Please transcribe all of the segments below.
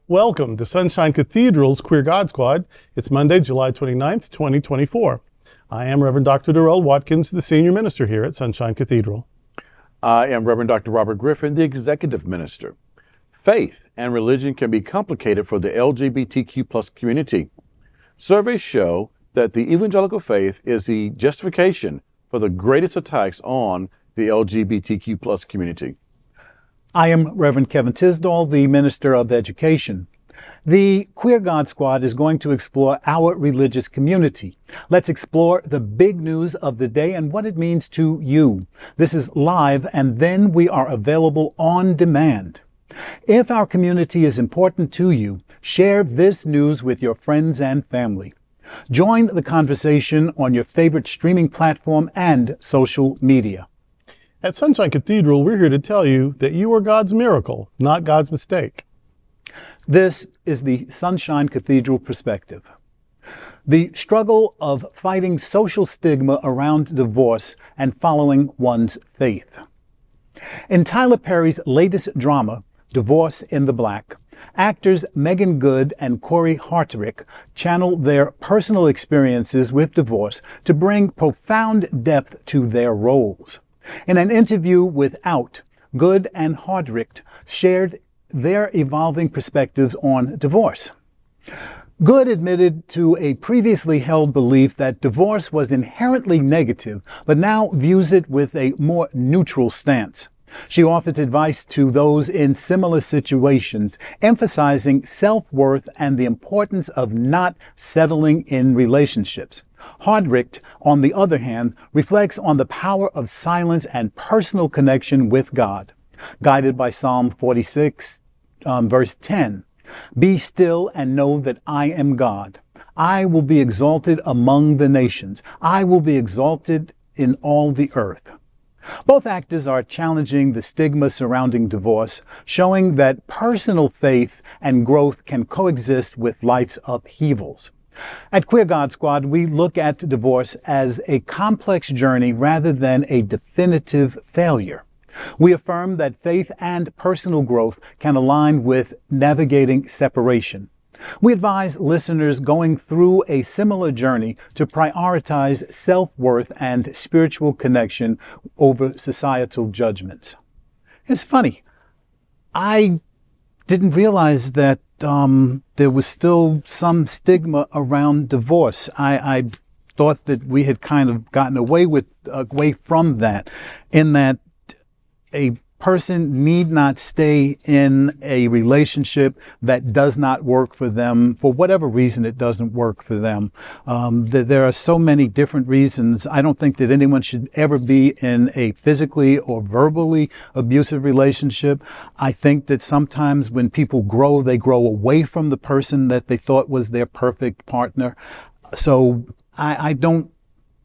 Welcome to Sunshine Cathedral's Queer God Squad. It's Monday, July 29th, 2024. I am Reverend Dr. Darrell Watkins, the senior minister here at Sunshine Cathedral. I am Reverend Dr. Robert Griffin, the executive minister. Faith and religion can be complicated for the LGBTQ plus community. Surveys show that the evangelical faith is the justification for the greatest attacks on the LGBTQ plus community. I am Reverend Kevin Tisdall, the Minister of Education. The Queer God Squad is going to explore our religious community. Let's explore the big news of the day and what it means to you. This is live, and then we are available on demand. If our community is important to you, share this news with your friends and family. Join the conversation on your favorite streaming platform and social media. At Sunshine Cathedral, we're here to tell you that you are God's miracle, not God's mistake. This is the Sunshine Cathedral perspective. The struggle of fighting social stigma around divorce and following one's faith. In Tyler Perry's latest drama, Divorce in the Black, actors Meagan and Cory Hardrict channel their personal experiences with divorce to bring profound depth to their roles. In an interview with Out, Good and Hardrict shared their evolving perspectives on divorce. Good admitted to a previously held belief that divorce was inherently negative, but now views it with a more neutral stance. She offers advice to those in similar situations, emphasizing self-worth and the importance of not settling in relationships. Hardrict, on the other hand, reflects on the power of silence and personal connection with God. Guided by Psalm 46, verse 10, "Be still and know that I am God. I will be exalted among the nations. I will be exalted in all the earth." Both actors are challenging the stigma surrounding divorce, showing that personal faith and growth can coexist with life's upheavals. At Queer God Squad, we look at divorce as a complex journey rather than a definitive failure. We affirm that faith and personal growth can align with navigating separation. We advise listeners going through a similar journey to prioritize self-worth and spiritual connection over societal judgments. It's funny. I didn't realize that there was still some stigma around divorce. I thought that we had kind of gotten away from that, in that a person need not stay in a relationship that does not work for them, for whatever reason it doesn't work for them. There are so many different reasons. I don't think that anyone should ever be in a physically or verbally abusive relationship. I think that sometimes when people grow, they grow away from the person that they thought was their perfect partner. So I don't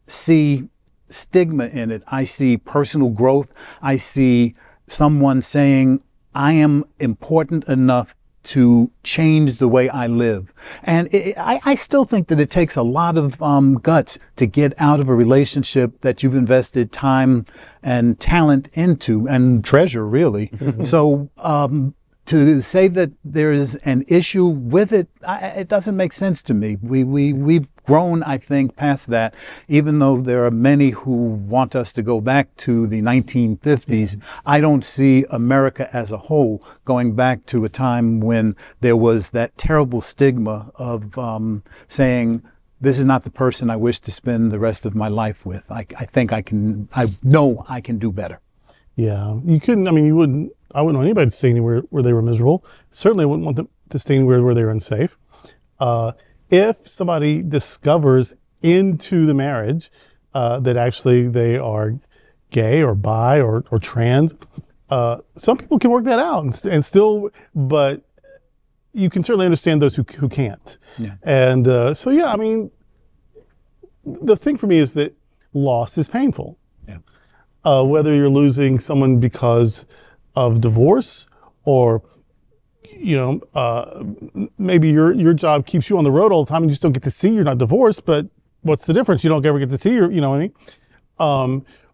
see stigma in it. I see personal growth. I see someone saying, I am important enough to change the way I live. And I still think that it takes a lot of guts to get out of a relationship that you've invested time and talent into, and treasure, really. So to say that there is an issue with it, it doesn't make sense to me. We've grown, I think, past that, even though there are many who want us to go back to the 1950s. I don't see America as a whole going back to a time when there was that terrible stigma of saying, this is not the person I wish to spend the rest of my life with. I know I can do better. Yeah, you couldn't, I wouldn't want anybody to stay anywhere where they were miserable. Certainly I wouldn't want them to stay anywhere where they were unsafe. If somebody discovers into the marriage that actually they are gay or bi or trans, some people can work that out and still, but you can certainly understand those who can't. Yeah. And the thing for me is that loss is painful. Yeah. Whether you're losing someone because of divorce, or maybe your job keeps you on the road all the time and you just don't get to see. You're not divorced, but what's the difference? You don't ever get to see your, what I mean?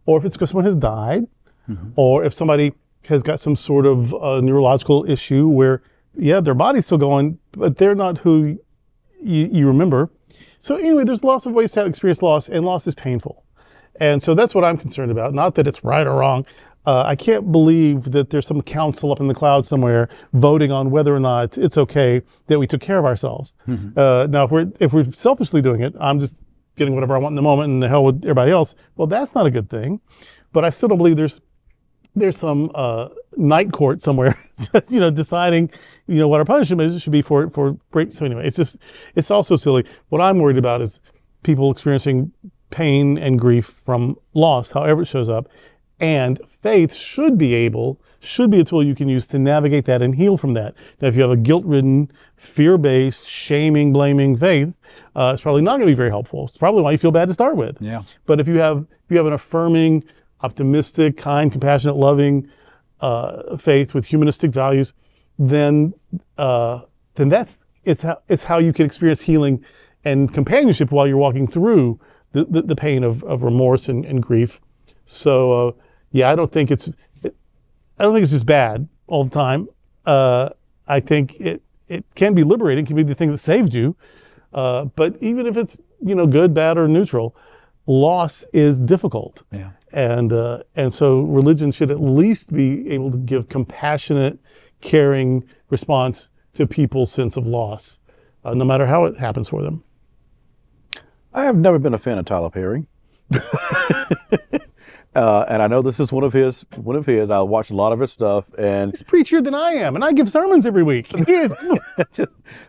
Or if it's because someone has died, or if somebody has got some sort of neurological issue where yeah, their body's still going, but they're not who you remember. So anyway, there's lots of ways to experience loss, and loss is painful. And so that's what I'm concerned about. Not that it's right or wrong. I can't believe that there's some council up in the clouds somewhere voting on whether or not it's okay that we took care of ourselves. Now, if we're selfishly doing it, I'm just getting whatever I want in the moment and the hell with everybody else. Well, that's not a good thing. But I still don't believe there's some night court somewhere, deciding, what our punishment should be for breaks. So anyway, it's also silly. What I'm worried about is people experiencing pain and grief from loss, however it shows up. And faith should be a tool you can use to navigate that and heal from that. Now, if you have a guilt-ridden, fear-based, shaming, blaming faith, it's probably not going to be very helpful. It's probably why you feel bad to start with. Yeah. But if you have an affirming, optimistic, kind, compassionate, loving faith with humanistic values, then it's how you can experience healing and companionship while you're walking through the pain of remorse and grief. So I don't think it's just bad all the time. I think it can be liberating, can be the thing that saved you. But even if it's good, bad, or neutral, loss is difficult. Yeah. And so religion should at least be able to give compassionate, caring response to people's sense of loss, no matter how it happens for them. I have never been a fan of Tyler Perry. And I know this is one of his. I watch a lot of his stuff, and He's preachier than I am, and I give sermons every week. He is.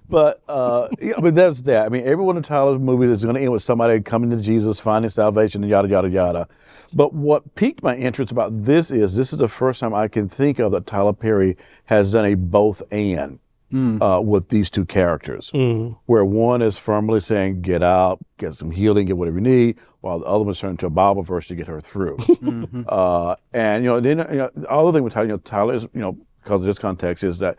but that's that. I mean, every one of Tyler's movies is going to end with somebody coming to Jesus, finding salvation, and yada yada yada. But what piqued my interest about this is the first time I can think of that Tyler Perry has done a both and. With these two characters, where one is firmly saying, get out, get some healing, get whatever you need, while the other one is turning to a Bible verse to get her through. And, then, the other thing with Tyler, Tyler is, because of this context, is that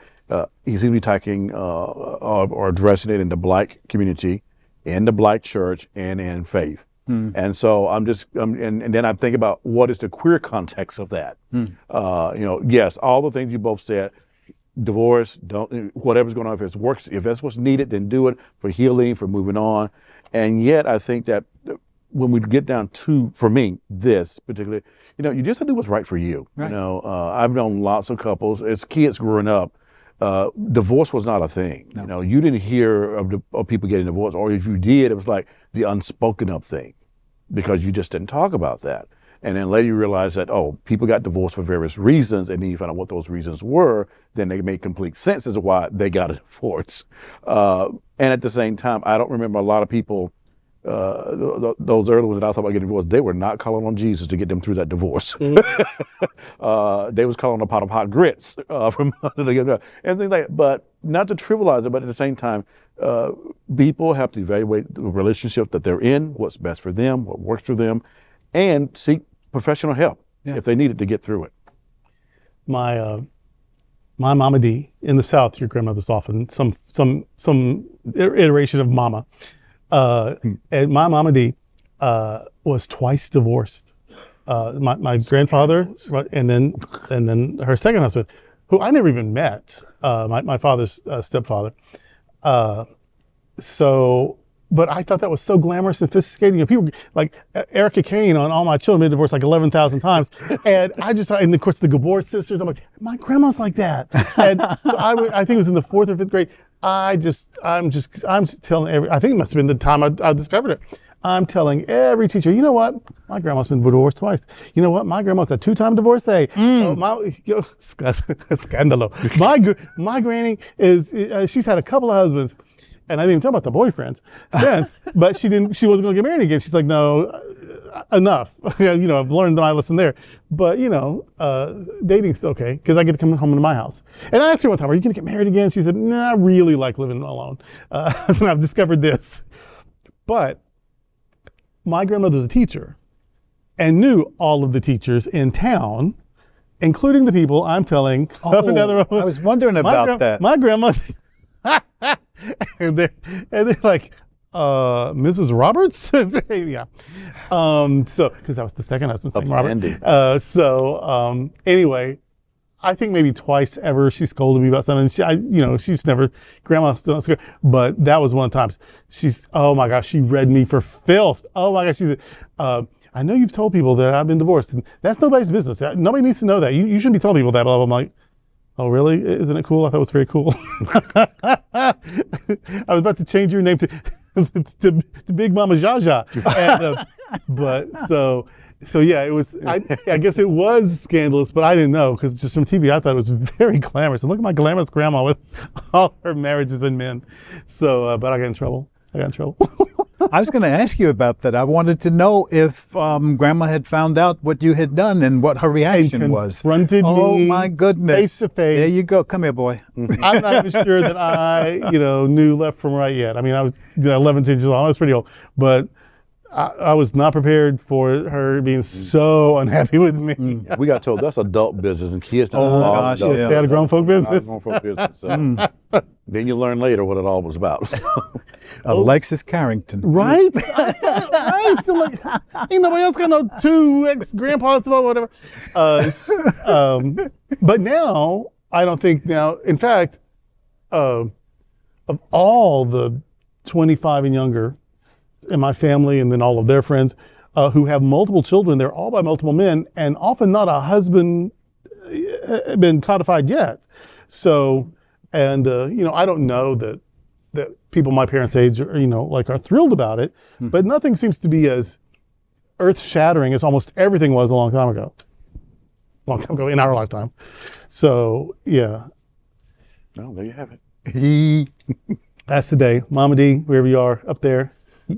he seems to be taking or addressing it in the Black community, in the Black church, and in faith. And so and then I think about what is the queer context of that. Yes, all the things you both said. Divorce, whatever's going on, if that's what's needed, then do it for healing, for moving on. And yet I think that when we get down to, for me, this particularly, you just have to do what's right for you. Right. I've known lots of couples as kids growing up. Divorce was not a thing. No. You didn't hear of people getting divorced, or if you did, it was like the unspoken of thing, because you just didn't talk about that. And then later you realize that, people got divorced for various reasons, and then you find out what those reasons were, then they make complete sense as to why they got a divorce. And at the same time, I don't remember a lot of people, those early ones that I thought about getting divorced, they were not calling on Jesus to get them through that divorce. They was calling on a pot of hot grits from and things like that. But not to trivialize it, but at the same time, people have to evaluate the relationship that they're in, what's best for them, what works for them, and seek professional help if they needed to get through it. My Mama D in the South, your grandmother's often some iteration of Mama, and my Mama D was twice divorced. My grandfather, and then her second husband, who I never even met, my father's stepfather. But I thought that was so glamorous and sophisticated. People like Erica Kane on All My Children been divorced like 11,000 times. And I just thought, and of course the Gabor sisters, I'm like, my grandma's like that. And so I think it was in the 4th or 5th grade. I'm just telling I think it must have been the time I discovered it. I'm telling every teacher, you know what? My grandma's been divorced twice. You know what? My grandma's a 2-time divorcee. Scandalo. My granny she's had a couple of husbands. And I didn't even talk about the boyfriends since, but she wasn't going to get married again. She's like, no, enough. I've learned my lesson there. But, dating's okay, because I get to come home to my house. And I asked her one time, are you going to get married again? She said, nah, I really like living alone. And I've discovered this. But my grandmother was a teacher and knew all of the teachers in town, including the people I'm telling. I was wondering about that. My grandma... and they're like, Mrs. Roberts? Yeah. So, because that was the second husband's name, Robert. Anyway, I think maybe twice ever she scolded me about something. She's never, grandma still, but that was one of the times. Oh my gosh, she read me for filth. Oh my gosh, she said, I know you've told people that I've been divorced, and that's nobody's business. Nobody needs to know that. You shouldn't be telling people that, blah, blah, blah. I'm like, oh really? Isn't it cool? I thought it was very cool. I was about to change your name to Big Mama Jaja. So yeah, it was, I guess it was scandalous, but I didn't know, because just from TV, I thought it was very glamorous. And look at my glamorous grandma with all her marriages and men. So, but I got in trouble. I was going to ask you about that. I wanted to know if Grandma had found out what you had done and what her reaction was. Confronted oh me my goodness. face to face. There you go. Come here, boy. I'm not even sure that I, knew left from right yet. I mean, I was 11 years old. I was pretty old, but I was not prepared for her being so unhappy with me. We got told that's adult business, and kids don't. Oh gosh, Stay out of grown folk business. Grown folk business. So. Then you learn later what it all was about. Alexis Carrington. Right? Right? So like, ain't nobody else got no 2 ex-grandpas or whatever. But now, I don't think now, in fact, of all the 25 and younger in my family, and then all of their friends who have multiple children, they're all by multiple men, and often not a husband been codified yet. So, and I don't know that people my parents' age are thrilled about it, but nothing seems to be as earth-shattering as almost everything was a long time ago in our lifetime. So yeah. Oh, there you have it. That's today. Mama D, wherever you are up there,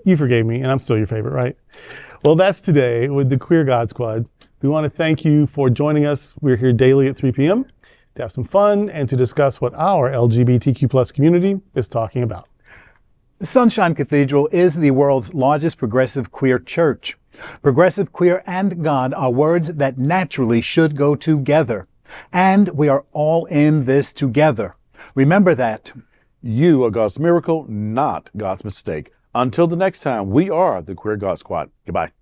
you forgave me, and I'm still your favorite, right? Well, that's today with the Queer God Squad. We want to thank you for joining us. We're here daily at 3 p.m. to have some fun and to discuss what our LGBTQ plus community is talking about. The Sunshine Cathedral is the world's largest progressive queer church. Progressive, queer, and God are words that naturally should go together. And we are all in this together. Remember that. You are God's miracle, not God's mistake. Until the next time, we are the Queer God Squad. Goodbye.